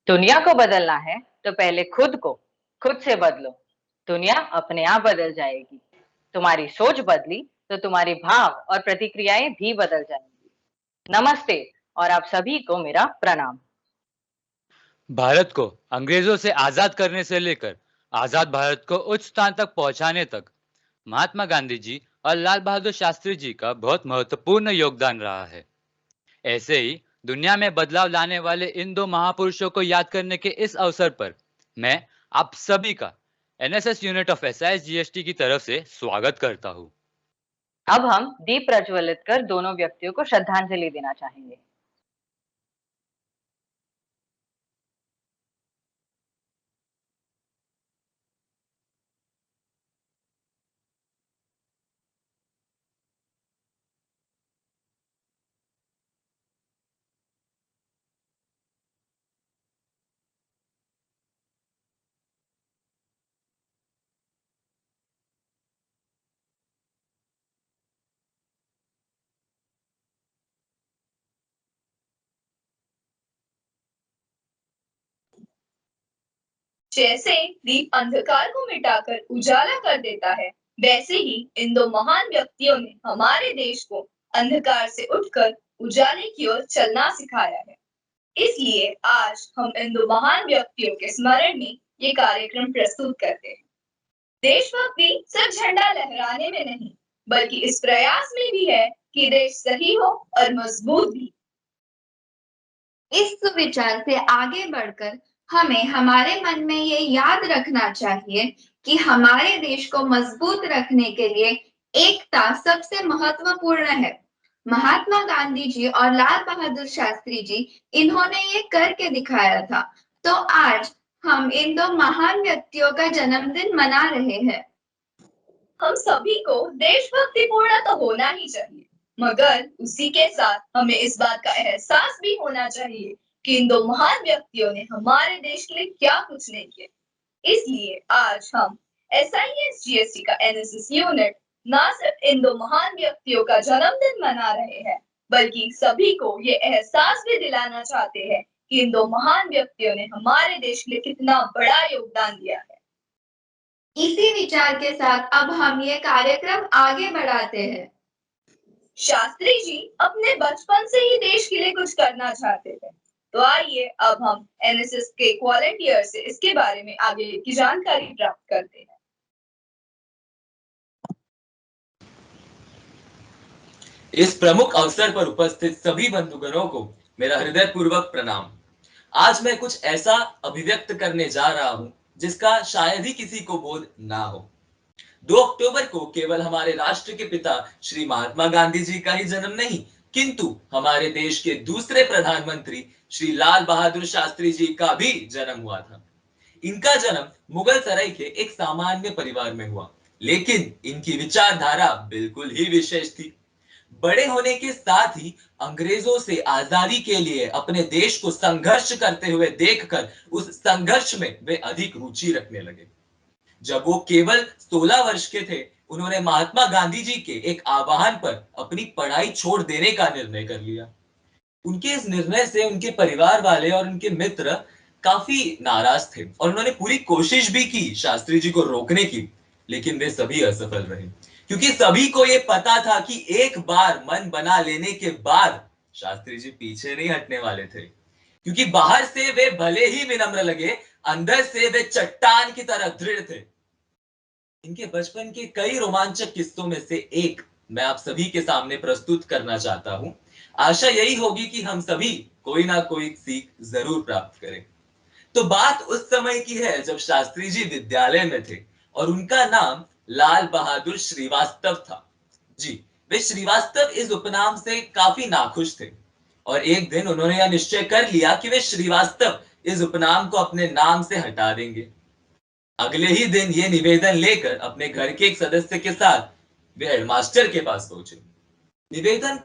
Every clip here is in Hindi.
दुनिया को बदलना है तो पहले खुद से बदलो। दुनिया अपने आप बदल जाएगी। तुम्हारी सोच बदली तो तुम्हारे भाव और प्रतिक्रियाएं भी बदल जाएंगी। नमस्ते और आप सभी को मेरा प्रणाम। भारत को अंग्रेजों से आजाद करने से लेकर आजाद भारत को उच्च स्थान तक पहुंचाने तक महात्मा गांधी जी और लाल बहादुर शास्त्री जी का बहुत महत्वपूर्ण योगदान रहा है। ऐसे ही दुनिया में बदलाव लाने वाले इन दो महापुरुषों को याद करने के इस अवसर पर मैं आप सभी का NSS unit of SIS GST की तरफ से स्वागत करता हूं। अब हम दीप प्रज्वलित कर दोनों व्यक्तियों को श्रद्धांजलि देना चाहेंगे। जैसे दीप अंधकार को मिटाकर उजाला कर देता है, वैसे ही इन दो महान व्यक्तियों ने हमारे देश को अंधकार से उठकर उजाले की ओर चलना सिखाया है। इसलिए आज हम इन दो महान व्यक्तियों के स्मरण में ये कार्यक्रम प्रस्तुत करते हैं। देशभक्ति सिर्फ झंडा लहराने में नहीं, बल्कि इस प्रयास में भी है कि देश सही हो और मजबूत भी। इस विचार से आगे बढ़कर हमें हमारे मन में ये याद रखना चाहिए कि हमारे देश को मजबूत रखने के लिए एकता सबसे महत्वपूर्ण है। महात्मा गांधी जी और लाल बहादुर शास्त्री जी इन्होंने ये करके दिखाया था। तो आज हम इन दो महान व्यक्तियों का जन्मदिन मना रहे हैं। हम सभी को देशभक्तिपूर्ण तो होना ही चाहिए, मगर उसी के साथ हमें इस बात का एहसास भी होना चाहिए कि इन दो महान व्यक्तियों ने हमारे देश के लिए क्या कुछ नहीं किया। इसलिए आज हम एसआईएस जीएसटी का एनएसएस यूनिट न सिर्फ इन दो महान व्यक्तियों का जन्मदिन मना रहे हैं, बल्कि सभी को ये एहसास भी दिलाना चाहते हैं कि इन दो महान व्यक्तियों ने हमारे देश के लिए कितना बड़ा योगदान दिया है। इसी विचार के साथ अब हम ये कार्यक्रम आगे बढ़ाते हैं। शास्त्री जी अपने बचपन से ही देश के लिए कुछ करना चाहते थे, तो आइए अब हम एनएसएस के वॉलंटियर से इसके बारे में आगे की जानकारी प्राप्त करते हैं। इस प्रमुख अवसर पर उपस्थित सभी बंधुगणों को मेरा हृदयपूर्वक प्रणाम। आज मैं कुछ ऐसा अभिव्यक्त करने जा रहा हूं जिसका शायद ही किसी को बोध ना हो। 2 अक्टूबर को केवल हमारे राष्ट्र के पिता श्री महात्मा गांधी जी का ही जन्म नहीं, किंतु हमारे देश के दूसरे प्रधानमंत्री श्री लाल बहादुर शास्त्री जी का भी जन्म हुआ था। इनका जन्म मुगल सराय के एक सामान्य परिवार में हुआ, लेकिन इनकी विचारधारा बिल्कुल ही विशेष थी। बड़े होने के साथ ही अंग्रेजों से आजादी के लिए अपने देश को संघर्ष करते हुए देखकर उस संघर्ष में वे अधिक रुचि रखने लगे। जब वो केवल 16 वर्ष के थे, उन्होंने महात्मा गांधी जी के एक आह्वान पर अपनी पढ़ाई छोड़ देने का निर्णय कर लिया। उनके इस निर्णय से उनके परिवार वाले और उनके मित्र काफी नाराज थे और उन्होंने पूरी कोशिश भी की शास्त्री जी को रोकने की, लेकिन वे सभी असफल रहे, क्योंकि सभी को यह पता था कि एक बार मन बना लेने के बाद शास्त्री जी पीछे नहीं हटने वाले थे। क्योंकि बाहर से वे भले ही विनम्र लगे, अंदर से वे चट्टान की तरह दृढ़ थे। इनके बचपन के कई रोमांचक किस्सों में से एक मैं आप सभी के सामने प्रस्तुत करना चाहता हूं। आशा यही होगी कि हम सभी कोई ना कोई सीख जरूर प्राप्त करें। तो बात उस समय की है जब शास्त्री जी विद्यालय में थे और उनका नाम लाल बहादुर श्रीवास्तव था। जी, वे श्रीवास्तव इस उपनाम से काफी नाखुश थे और एक दिन उन्होंने यह निश्चय कर लिया कि वे श्रीवास्तव इस उपनाम को अपने नाम से हटा देंगे। अगले ही दिन ये निवेदन लेकर अपने घर के एक सदस्य के साथ वे हेडमास्टर के पास पहुंचे। निवेदन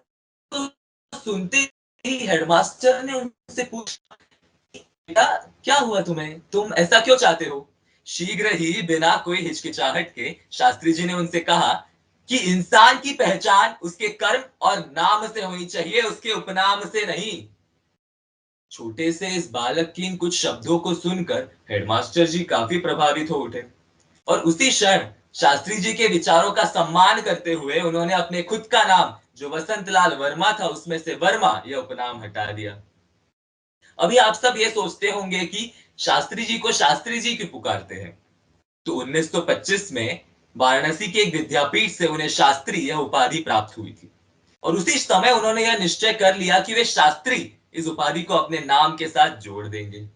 को सुनते ही हेडमास्टर ने उनसे पूछा, बेटा क्या हुआ तुम्हें, तुम ऐसा क्यों चाहते हो? शीघ्र ही बिना कोई हिचकिचाहट के शास्त्री जी ने उनसे कहा कि इंसान की पहचान उसके कर्म और नाम से होनी चाहिए, उसके उपनाम से नहीं। छोटे से इस बालक की इन कुछ शब्दों को सुनकर हेडमास्टर जी काफी प्रभावित हो उठे और उसी क्षण शास्त्री जी के विचारों का सम्मान करते हुए उन्होंने अपने खुद का नाम जो वसंत लाल वर्मा था उसमें से वर्मा यह उपनाम हटा दिया। अभी आप सब ये सोचते होंगे कि शास्त्री जी को शास्त्री जी क्यों पुकारते हैं। तो 1925 में वाराणसी के एक विद्यापीठ से उन्हें शास्त्री यह उपाधि प्राप्त हुई थी और उसी समय उन्होंने यह निश्चय कर लिया कि वे शास्त्री इस उपाधि को अपने नाम के साथ जोड़ देंगे।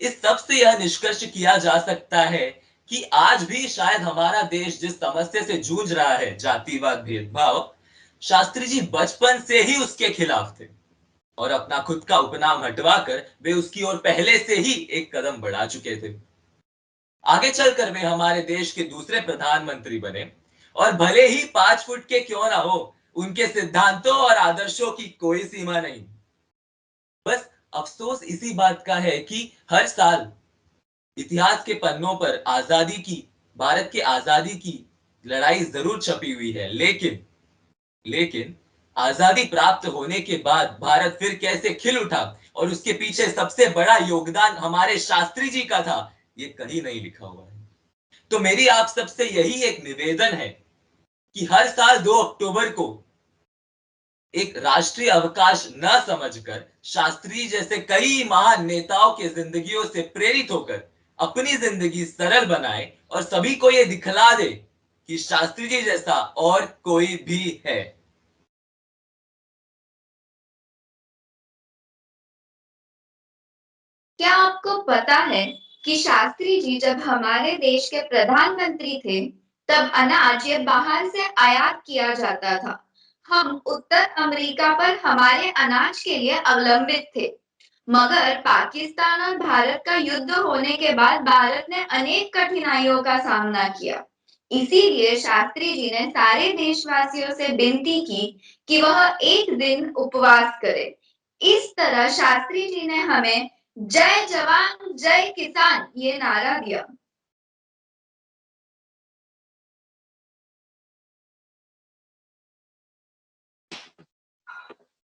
इस सब से यह निष्कर्ष किया जा सकता है कि आज भी शायद हमारा देश जिस समस्या से जूझ रहा है, जातिवाद, भेदभाव, शास्त्री जी बचपन से ही उसके खिलाफ थे और अपना खुद का उपनाम हटवाकर वे उसकी ओर पहले से ही एक कदम बढ़ा चुके थे। आगे चलकर वे हमारे देश के दूसरे प्रधानमंत्री बने और भले ही 5 फुट के क्यों ना हो, उनके सिद्धांतों और आदर्शों की कोई सीमा नहीं। बस अफसोस इसी बात का है कि हर साल इतिहास के पन्नों पर भारत के आजादी की लड़ाई जरूर छपी हुई है, लेकिन आजादी प्राप्त होने के बाद भारत फिर कैसे खिल उठा और उसके पीछे सबसे बड़ा योगदान हमारे शास्त्री जी का था, ये कहीं नहीं लिखा हुआ है। तो मेरी आप सबसे यही एक निवेदन है कि हर साल 2 अक्टूबर को एक राष्ट्रीय अवकाश न समझकर शास्त्री जैसे कई महान नेताओं के जिंदगियों से प्रेरित होकर अपनी जिंदगी सरल बनाए और सभी को यह दिखला दे कि शास्त्री जी जैसा और कोई भी है। क्या आपको पता है कि शास्त्री जी जब हमारे देश के प्रधानमंत्री थे तब अनाज ये बाहर से आयात किया जाता था। हम उत्तर अमेरिका पर हमारे अनाज के लिए अवलंबित थे, मगर पाकिस्तान और भारत का युद्ध होने के बाद भारत ने अनेक कठिनाइयों का सामना किया। इसीलिए शास्त्री जी ने सारे देशवासियों से विनती की कि वह एक दिन उपवास करें। इस तरह शास्त्री जी ने हमें जय जवान जय किसान ये नारा दिया।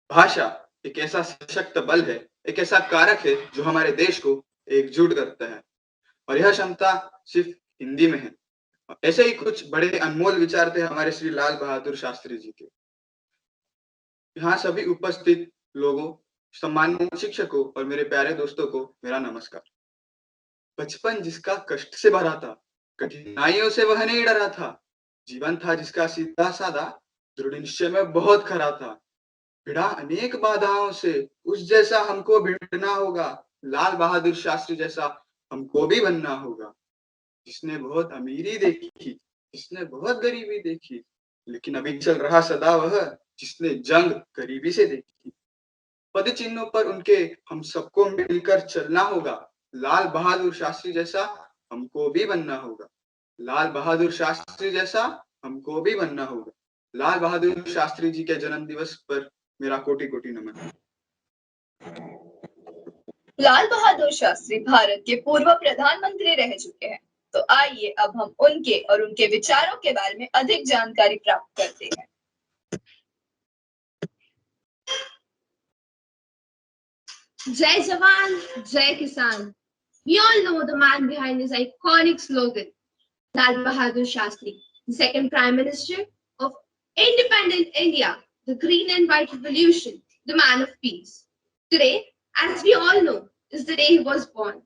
भाषा एक ऐसा सशक्त बल है, एक ऐसा कारक है जो हमारे देश को एकजुट करता है और यह क्षमता सिर्फ हिंदी में है। ऐसे ही कुछ बड़े अनमोल विचार थे हमारे श्री लाल बहादुर शास्त्री जी के। यहाँ सभी उपस्थित लोगों, सम्मानित शिक्षकों और मेरे प्यारे दोस्तों को मेरा नमस्कार। बचपन जिसका कष्ट से भरा था, कठिनाइयों से वह नहीं डरा था। जीवन था जिसका सीधा साधा, दृढ़ निश्चय में बहुत खरा था। भिड़ा अनेक बाधाओं से, उस जैसा हमको भिड़ना होगा। लाल बहादुर शास्त्री जैसा हमको भी बनना होगा। जिसने बहुत अमीरी देखी, जिसने बहुत गरीबी देखी, लेकिन अभी चल रहा सदा वह जिसने जंग गरीबी से देखी। पद चिन्हों पर उनके हम सबको मिलकर चलना होगा। लाल बहादुर शास्त्री जैसा हमको भी बनना होगा। लाल बहादुर शास्त्री जैसा हमको भी बनना होगा। लाल बहादुर शास्त्री जी के जन्म दिवस पर मेरा कोटि कोटि नमन। लाल बहादुर शास्त्री भारत के पूर्व प्रधानमंत्री रह चुके हैं, तो आइए अब हम उनके और उनके विचारों के बारे में अधिक जानकारी प्राप्त करते हैं। Jai Jawan, Jai Kisan. We all know the man behind his iconic slogan, Lal Bahadur Shastri, the second Prime Minister of independent India, the Green and White Revolution, the man of peace. Today, as we all know, is the day he was born.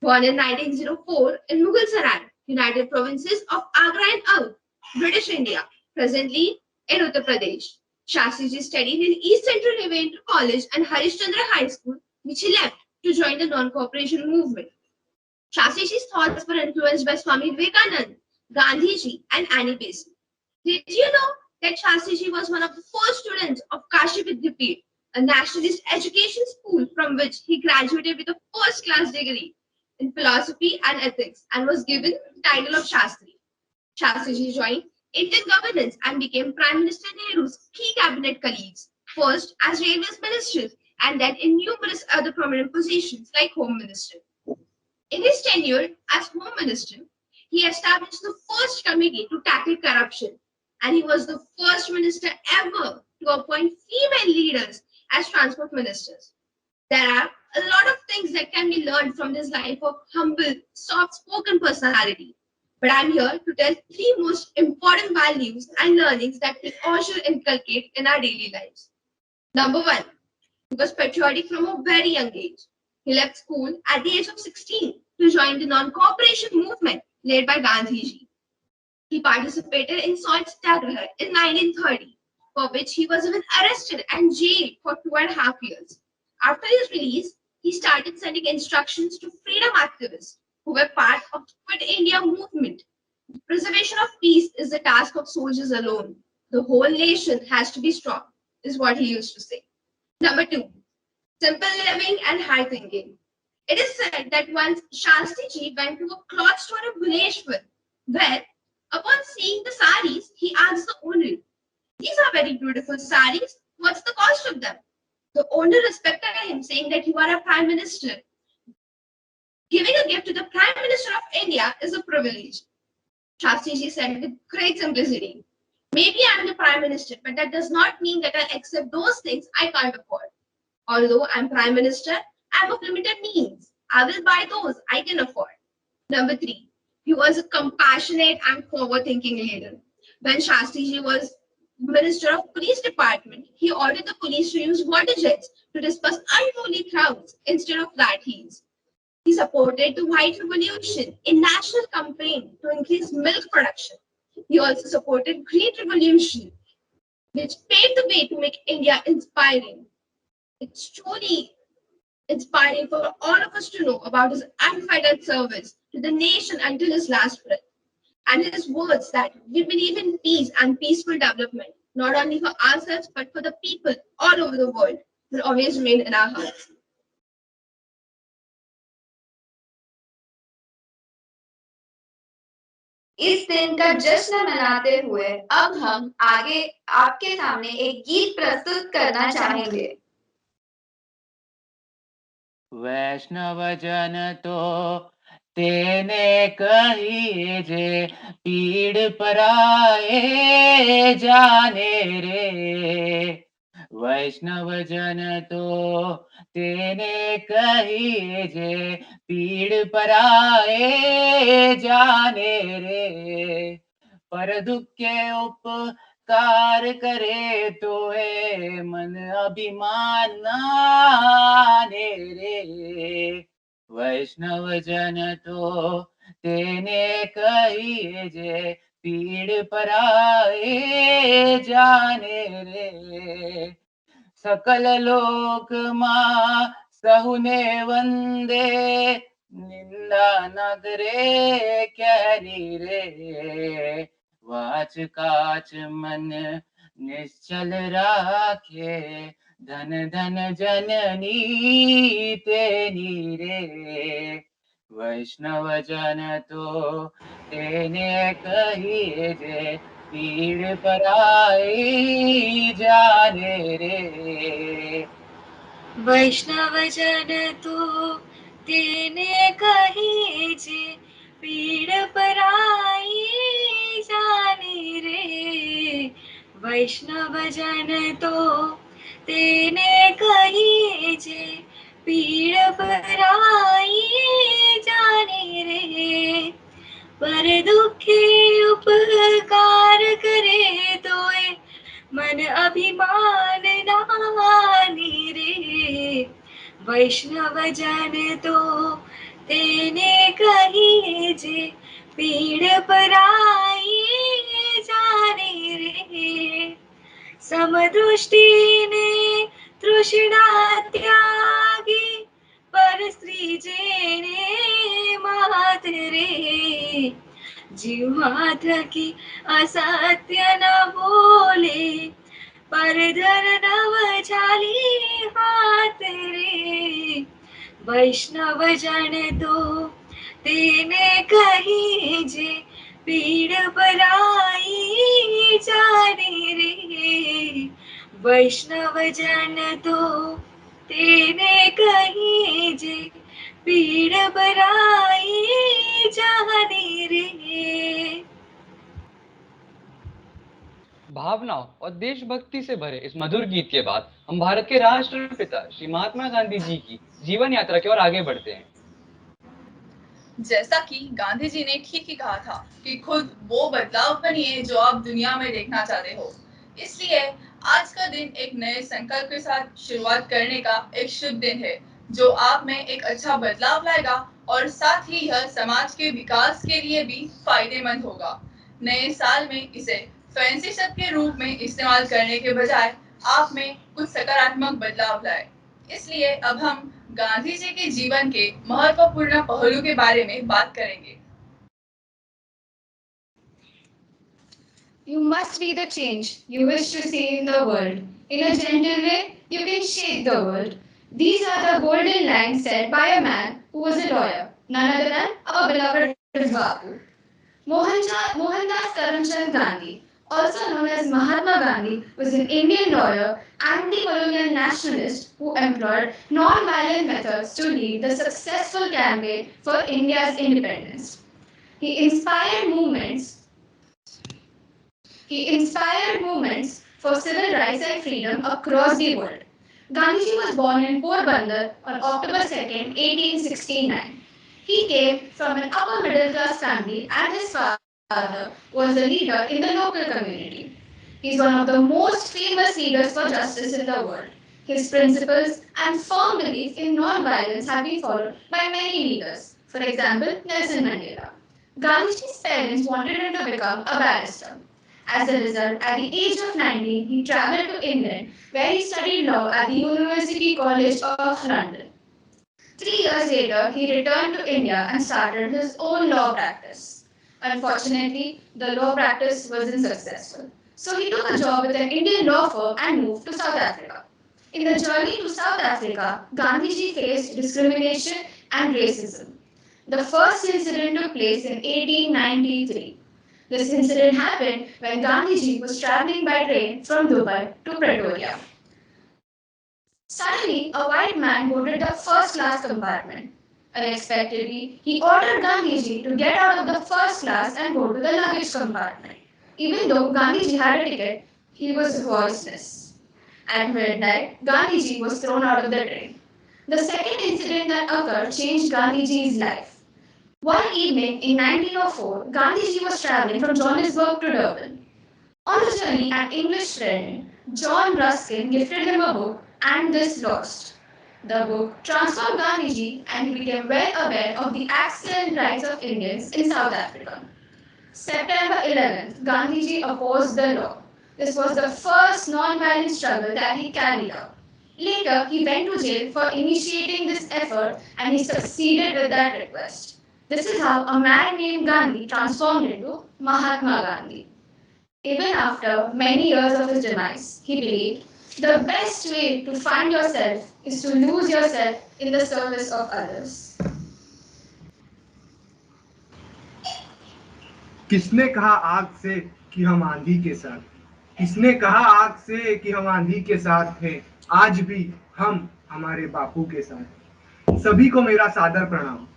Born in 1904 in Mughal Sarai, United Provinces of Agra and Oudh, British India, presently in Uttar Pradesh. Shastri ji studied in East Central Devendra College and Harishchandra High School, which he left to join the non-cooperation movement. Shastri ji's thoughts were influenced by Swami Vivekananda, Gandhi ji, and Annie Besant. Did you know that Shastri ji was one of the first students of Kashi Vidyapith, a nationalist education school from which he graduated with a first-class degree in philosophy and ethics and was given the title of Shastri. Shastri ji joined Indian governance and became Prime Minister Nehru's key cabinet colleagues, first as Railways Minister and then in numerous other prominent positions like Home Minister. In his tenure as Home Minister, he established the first committee to tackle corruption, and he was the first minister ever to appoint female leaders as transport ministers. There are a lot of things that can be learned from this life of humble, soft-spoken personality. But I'm here to tell three most important values and learnings that we all should inculcate in our daily lives. Number one, he was patriotic from a very young age. He left school at the age of 16 to join the non-cooperation movement led by Gandhiji. He participated in Salt Satyagraha in 1930, for which he was even arrested and jailed for 2.5 years. After his release, he started sending instructions to freedom activists who were part of the Quit India movement. The preservation of peace is the task of soldiers alone. The whole nation has to be strong, is what he used to say. Number two, simple living and high thinking. It is said that once Shastri went to a cloth store in Bhuleshwar, where, upon seeing the saris, he asked the owner, "These are very beautiful saris. What's the cost of them?" The owner respected him, saying that you are a prime minister. Giving a gift to the prime minister of India is a privilege. Shastri said with great simplicity, "Maybe I'm the prime minister, but that does not mean that I accept those things I can't afford. Although I'm prime minister, I'm of limited means. I will buy those I can afford." Number three, he was a compassionate and forward-thinking leader. When Shastriji was Minister of Police Department, he ordered the police to use water jets to disperse unruly crowds instead of lathis. He supported the White Revolution, a national campaign to increase milk production. He also supported Green Revolution, which paved the way to make India inspiring. It's truly inspiring for all of us to know about his unfettered service to the nation until his last breath, and his words that we believe in peace and peaceful development, not only for ourselves but for the people all over the world, will always remain in our hearts. इस दिन का जश्न मनाते हुए अब हम आगे आपके सामने एक गीत प्रस्तुत करना चाहेंगे। वैष्णव जन तो तेने कही जे पीड़ पराए जाने रे। वैष्णव जन तो तेने कही जे पीड़ पराए जाने रे। पर दुख के उपकार करे तो है मन अभिमान नाने रे। वैष्णव जन तो तेने कही जे पीड़ पराए जाने रे। सकल लोक मां सहुने वंदे निंदा न करे कहरी रे। वाच काच मन निश्चल राखे धन धन जननी तेनी रे। वैष्णव जन तो तेने कही जे पीड़ पराई जाने रे। वैष्णव जन तो तेने कही जे पीड़ पराई जाने रे। वैष्णव जन तो तेने कही जे पीड़ पराई जाने रे। पर दुखे उपकार करे तोय मन अभिमान नानी रे। वैष्णव जन तो तेने कही जे पीड़ पराई जाने रे। समदृष्टि ने तृष्णा त्यागी पर स्त्री जेने मात रे। जिह्वा थकी असत्य न बोले पर धर नव झाली हात रे। वैष्णव जन तो तेने कही जे पीड़ पराई जाने रे। वैष्णव जन तो तेने कही जे पीड़ पराई जाने रे। भावनाओं और देशभक्ति से भरे इस मधुर गीत के बाद हम भारत के राष्ट्रपिता श्री महात्मा गांधी जी की जीवन यात्रा की ओर आगे बढ़ते हैं। जैसा कि गांधी जी ने ठीक ही कहा था कि खुद वो बदलाव बनिए जो आप दुनिया में देखना चाहते हो। इसलिए आज का दिन एक नए संकल्प के साथ शुरुआत करने का एक शुभ दिन है जो आप में एक अच्छा बदलाव लाएगा और साथ ही यह समाज के विकास के लिए भी फायदेमंद होगा। नए साल में इसे फैंसी शब्द के रूप में इस्तेमाल करने के बजाय आप में कुछ सकारात्मक बदलाव लाए। इसलिए अब हम गांधी जी के जीवन के महत्वपूर्ण पहलू के बारे में बात करेंगे। You must be the change you wish to see in the world. In a gentle way, you can shape the world. These are the golden lines said by a man who was a lawyer, none other than our beloved Bapu. Mohandas Karamchand Gandhi, also known as Mahatma Gandhi, was an Indian lawyer, anti-colonial nationalist who employed non-violent methods to lead the successful campaign for India's independence. He inspired movements for civil rights and freedom across the world. Gandhiji was born in Porbandar on October 2nd, 1869. He came from an upper middle class family and his father was a leader in the local community. He is one of the most famous leaders for justice in the world. His principles and firm belief in non-violence have been followed by many leaders. For example, Nelson Mandela. Gandhiji's parents wanted him to become a barrister. As a result, at the age of 19, he travelled to England, where he studied law at the University College of London. 3 years later, he returned to India and started his own law practice. Unfortunately, the law practice wasn't successful, so he took a job with an Indian law firm and moved to South Africa. In the journey to South Africa, Gandhiji faced discrimination and racism. The first incident took place in 1893. This incident happened when Gandhiji was traveling by train from Dubai to Pretoria. Suddenly, a white man boarded the first class compartment. Unexpectedly, he ordered Gandhiji to get out of the first class and go to the luggage compartment. Even though Gandhiji had a ticket, he was voiceless. At midnight, Gandhiji was thrown out of the train. The second incident that occurred changed Gandhiji's life. One evening in 1904, Gandhiji was traveling from Johannesburg to Durban. On the journey, an English friend, John Ruskin, gifted him a book, And This Lost. The book transformed Gandhiji and he became well aware of the acts and rights of Indians in South Africa. September 11th, Gandhiji opposed the law. This was the first non-violent struggle that he carried out. Later, he went to jail for initiating this effort and he succeeded with that request. This is how a man named Gandhi transformed into Mahatma Gandhi. Even after many years of his demise, he believed the best way to find yourself is to lose yourself in the service of others. किसने कहा आग से कि हम आंधी के साथ? किसने कहा आग से कि हम आंधी के साथ हैं? आज भी हम हमारे बापू के साथ। सभी को मेरा सादर प्रणाम।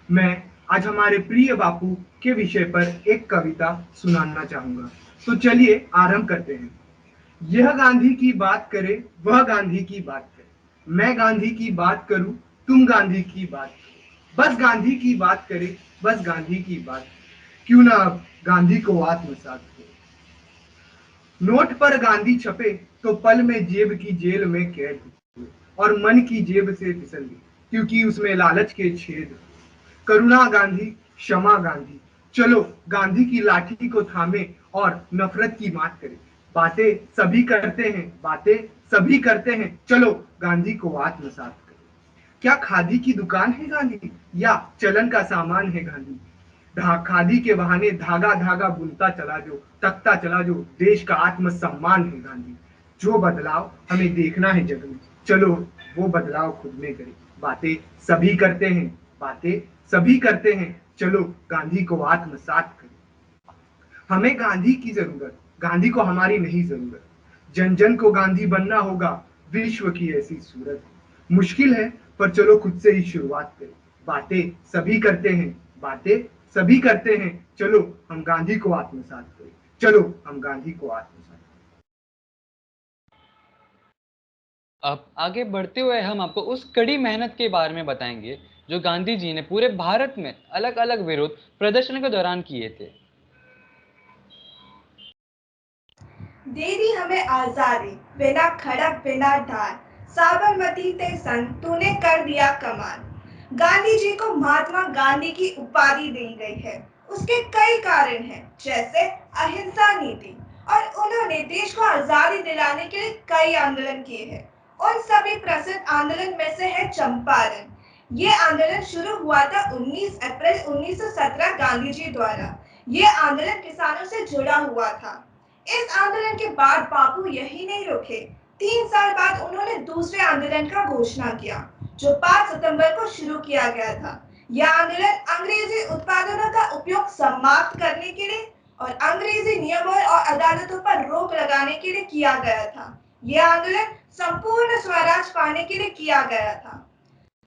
मैं आज हमारे प्रिय बापू के विषय पर एक कविता सुनाना चाहूंगा। तो चलिए आरंभ करते हैं। यह गांधी की बात करे, वह गांधी की बात करे, मैं गांधी की बात करूं, तुम गांधी की बात करो, बस गांधी की बात करे, बस गांधी की बात, क्यों ना अब गांधी को आत्मसात करो। नोट पर गांधी छपे तो पल में जेब की जेल में कैद हुए और मन की जेब से फिसल गई क्योंकि उसमें लालच के छेद। करुणा गांधी, क्षमा गांधी, चलो गांधी की लाठी को थामे और नफरत की मात करें। बातें सभी करते हैं, बातें सभी करते हैं, चलो गांधी को आत्मसात करें। क्या खादी की दुकान है गांधी या चलन का सामान है गांधी? खादी के बहाने धागा धागा बुनता चला जो, तकता चला जो, देश का आत्मसम्मान है गांधी। जो बदलाव हमें देखना है जग में, चलो वो बदलाव खुद में करें। बातें सभी करते हैं, बातें सभी करते हैं, चलो गांधी को आत्मसात करें। हमें गांधी की जरूरत, गांधी को हमारी नहीं जरूरत। जन जन को गांधी बनना होगा, विश्व की ऐसी सूरत। मुश्किल है पर चलो खुद से ही शुरुआत करें। बातें सभी करते हैं, बातें सभी करते हैं, चलो हम गांधी को आत्मसात करें, चलो हम गांधी को आत्मसात करें। अब आगे बढ़ते हुए हम आपको उस कड़ी मेहनत के बारे में बताएंगे जो गांधी जी ने पूरे भारत में अलग अलग विरोध प्रदर्शन के दौरान किए थे। दे दी हमें आजादी, बिना खड़क बिना ढाल, साबरमती ते संग तूने कर दिया कमाल। गांधी जी को महात्मा गांधी की उपाधि दी गई है। उसके कई कारण हैं, जैसे अहिंसा नीति, और उन्होंने देश को आजादी दिलाने के लिए कई आंदोलन किए हैं। उन सभी प्रसिद्ध आंदोलन में से है चंपारण। ये आंदोलन शुरू हुआ था 19 अप्रैल 1917 गांधी जी द्वारा। ये आंदोलन किसानों से जुड़ा हुआ था। इस आंदोलन के बाद बापू यही नहीं रुके। 3 साल बाद उन्होंने दूसरे आंदोलन का घोषणा किया, जो 5 सितंबर को शुरू किया गया था। यह आंदोलन अंग्रेजी उत्पादनों का उपयोग समाप्त करने के लिए और अंग्रेजी नियमों और अदालतों पर रोक लगाने के लिए किया गया था। यह आंदोलन संपूर्ण स्वराज पाने के लिए किया गया था।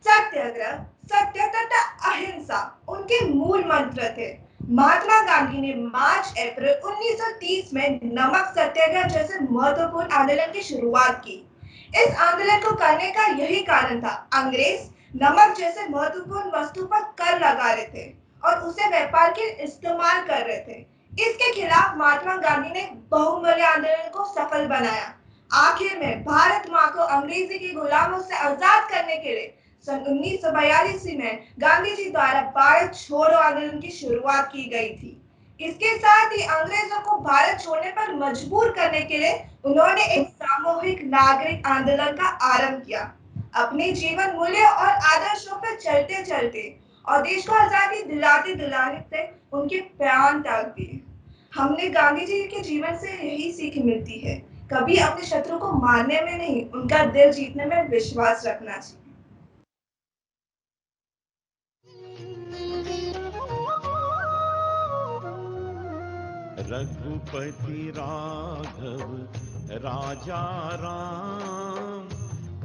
सत्याग्रह, सत्य तथा अहिंसा उनके मूल मंत्र थे। महात्मा गांधी ने मार्च अप्रैल 1930 में नमक सत्याग्रह जैसे महत्वपूर्ण आंदोलन की शुरुआत की। इस आंदोलन को करने का यही कारण था, अंग्रेज नमक जैसे महत्वपूर्ण वस्तु पर कर लगा रहे थे और उसे व्यापार के इस्तेमाल कर रहे थे। इसके खिलाफ महात्मा गांधी ने बहुमूल्य आंदोलन को सफल बनाया। आखिर में भारत माँ को अंग्रेजी के गुलामों से आजाद करने के लिए सन 1942 में गांधी जी द्वारा भारत छोड़ो आंदोलन की शुरुआत की गई थी। इसके साथ ही अंग्रेजों को भारत छोड़ने पर मजबूर करने के लिए उन्होंने एक सामूहिक नागरिक आंदोलन का आरंभ किया। अपने जीवन मूल्य और आदर्शों पर चलते चलते और देश को आजादी दिलाते दिलाते उनके प्राण त्याग दिए। हमने गांधी जी के जीवन से यही सीख मिलती है, कभी अपने शत्रु को मारने में नहीं, उनका दिल जीतने में विश्वास रखना चाहिए। रघुपति राघव राजा राम,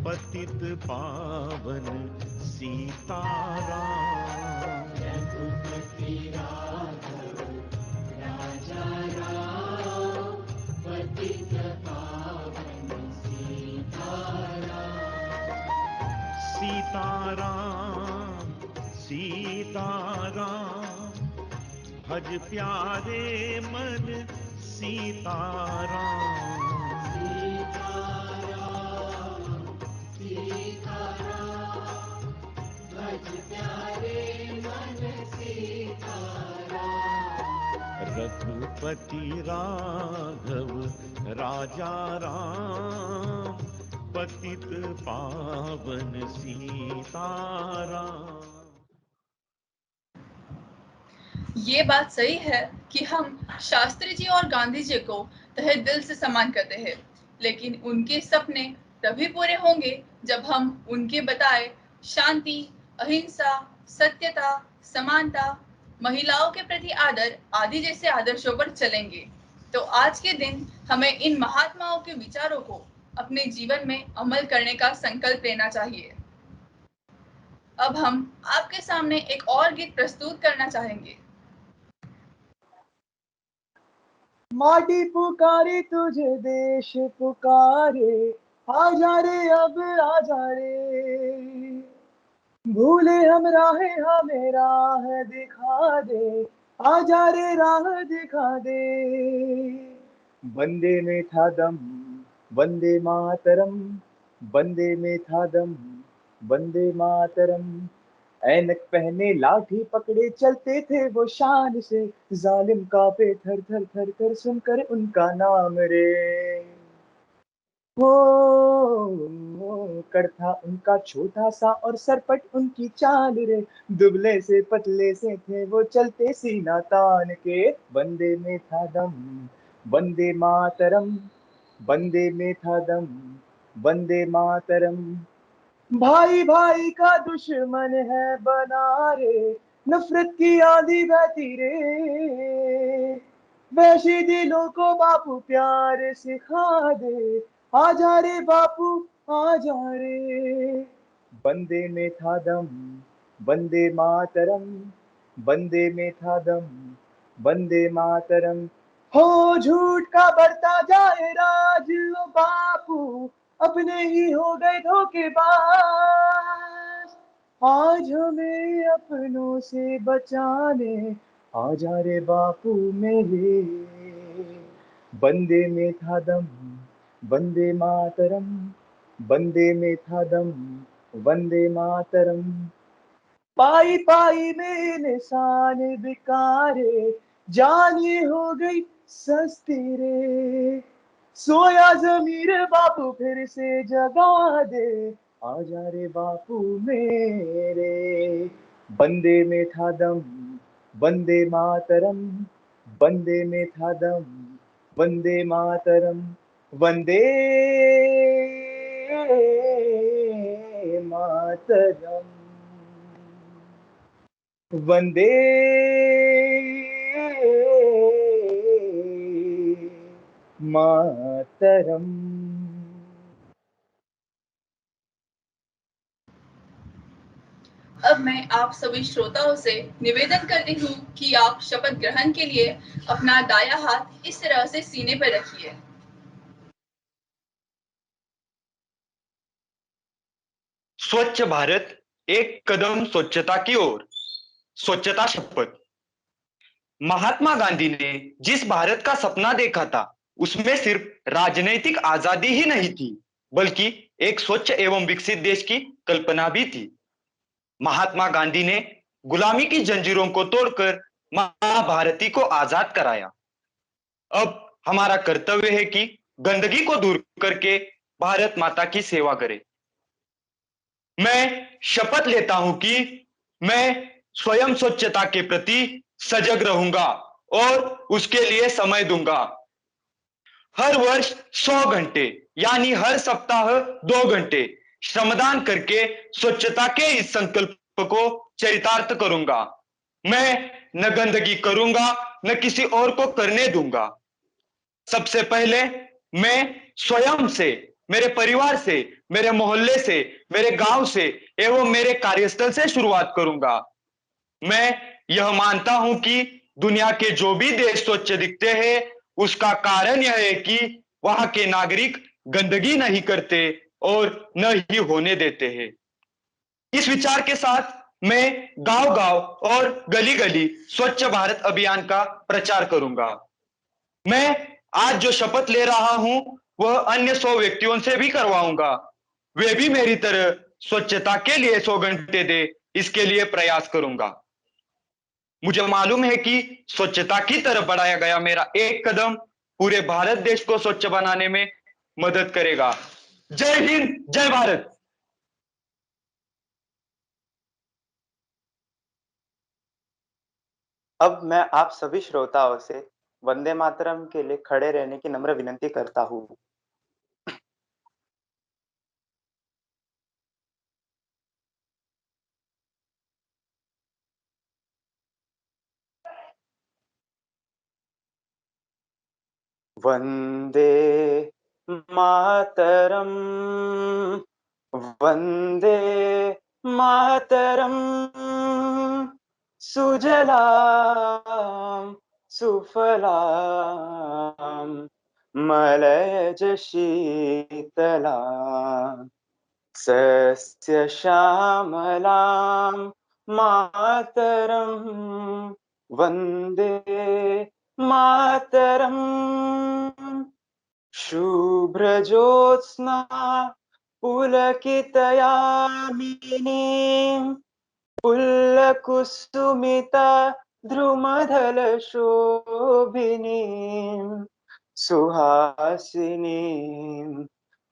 पतित पावन सीताराम। रघुपति राघव राजा राम, पतित पावन सीताराम। सीताराम सीताराम, भज प्यारे मन सीताराम। सीताराम सीताराम, भज प्यारे मन सीताराम। रघुपति राघव राजा राम, पतित पावन सीताराम। ये बात सही है कि हम शास्त्री जी और गांधी जी को तहे दिल से सम्मान करते हैं, लेकिन उनके सपने तभी पूरे होंगे जब हम उनके बताए शांति, अहिंसा, सत्यता, समानता, महिलाओं के प्रति आदर आदि जैसे आदर्शों पर चलेंगे। तो आज के दिन हमें इन महात्माओं के विचारों को अपने जीवन में अमल करने का संकल्प लेना चाहिए। अब हम आपके सामने एक और गीत प्रस्तुत करना चाहेंगे। माटी पुकारे तुझे, देश पुकारे, आजा रे अब आजा रे। भूले हम राहें, हमें राह दिखा दे, आजा रे राह दिखा दे। बंदे में था दम, वंदे मातरम, बंदे में था दम, वंदे मातरम। ऐनक पहने लाठी पकड़े चलते थे वो शान से, जालिम कांपे थर थर थर थर सुनकर उनका नाम रे। हो कर था उनका छोटा सा और सरपट उनकी चाल रे, दुबले से पतले से थे वो चलते सीना तान के। बंदे में था दम, वंदे मातरम, बंदे में था दम, वंदे मातरम। भाई भाई का दुश्मन है बना रे, नफरत की आंधी बहती रे। वैसे दिलों को बापू प्यार सिखा दे, आजा रे बापू आजा रे। बंदे में था दम, वंदे मातरम, बंदे में था दम, वंदे मातरम। हो झूठ का बढ़ता जाए राज, ओ बापू अपने ही हो गए धोखेबाज। आज हमें अपनों से बचाने आजा रे बापू मेरे। बंदे में था दम, वंदे मातरम, बंदे में था दम, वंदे मातरम। पाई पाई में निशान बिकारे, जान ये हो गई सस्ती रे। सोया जमीर बापू फिर से जगा दे, आजा रे बापू मेरे। बंदे में था दम, वंदे मातरम, बंदे में था दम, वंदे मातरम, वंदे मातरम, वंदे मातरम। अब मैं आप सभी श्रोताओं से निवेदन करती हूँ कि आप शपथ ग्रहण के लिए अपना दायां हाथ इस तरह से सीने पर रखिए। स्वच्छ भारत, एक कदम स्वच्छता की ओर। स्वच्छता शपथ। महात्मा गांधी ने जिस भारत का सपना देखा था, उसमें सिर्फ राजनीतिक आजादी ही नहीं थी, बल्कि एक स्वच्छ एवं विकसित देश की कल्पना भी थी। महात्मा गांधी ने गुलामी की जंजीरों को तोड़कर मां भारती को आजाद कराया। अब हमारा कर्तव्य है कि गंदगी को दूर करके भारत माता की सेवा करें। मैं शपथ लेता हूं कि मैं स्वयं स्वच्छता के प्रति सजग रहूंगा और उसके लिए समय दूंगा। हर वर्ष 100 घंटे यानी हर सप्ताह 2 घंटे श्रमदान करके स्वच्छता के इस संकल्प को चरितार्थ करूंगा। मैं न गंदगी करूंगा, न किसी और को करने दूंगा। सबसे पहले मैं स्वयं से, मेरे परिवार से, मेरे मोहल्ले से, मेरे गांव से एवं मेरे कार्यस्थल से शुरुआत करूंगा। मैं यह मानता हूं कि दुनिया के जो भी देश स्वच्छ दिखते हैं, उसका कारण यह है कि वहां के नागरिक गंदगी नहीं करते और न ही होने देते हैं। इस विचार के साथ मैं गांव-गांव और गली-गली स्वच्छ भारत अभियान का प्रचार करूंगा। मैं आज जो शपथ ले रहा हूं, वह अन्य 100 व्यक्तियों से भी करवाऊंगा। वे भी मेरी तरह स्वच्छता के लिए 100 घंटे दे, इसके लिए प्रयास करूंगा। मुझे मालूम है कि स्वच्छता की तरफ बढ़ाया गया मेरा एक कदम पूरे भारत देश को स्वच्छ बनाने में मदद करेगा। जय हिंद, जय भारत। अब मैं आप सभी श्रोताओं से वंदे मातरम के लिए खड़े रहने की नम्र विनती करता हूँ। वंदे मातरम, वंदे मातरम, सुजलाम सुफलाम मलयज शीतलाम सस्य श्यामलाम मातरम, वंदे मातरम। शुभ्रज्योत्स्ना पुलकितयामिनीं पुल्लकुसुमिता द्रुमदलशोभिनीं सुहासिनीं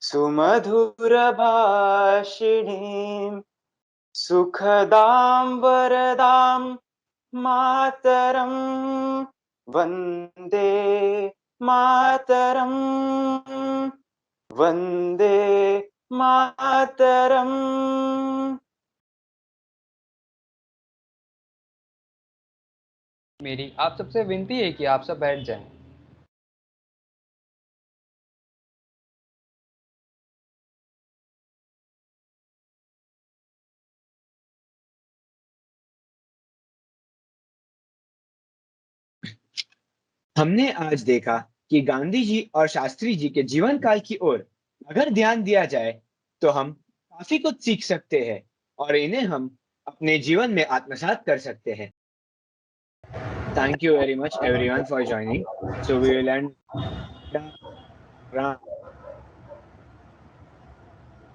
सुमधुरभाषिणीं सुखदां वरदां मातरं, वन्दे मातरं, वन्दे मातरं। मेरी आप सबसे विनती है कि आप सब बैठ जाएं। हमने आज देखा कि गांधी जी और शास्त्री जी के जीवन काल की ओर अगर ध्यान दिया जाए तो हम काफी कुछ सीख सकते हैं और इन्हें हम अपने जीवन में आत्मसात कर सकते हैं। Thank you very much everyone for joining. So we will end.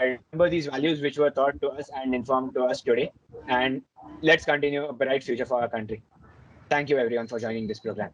Remember these values which were taught to us and informed to us today, and let's continue a bright future for our country. Thank you everyone for joining this program.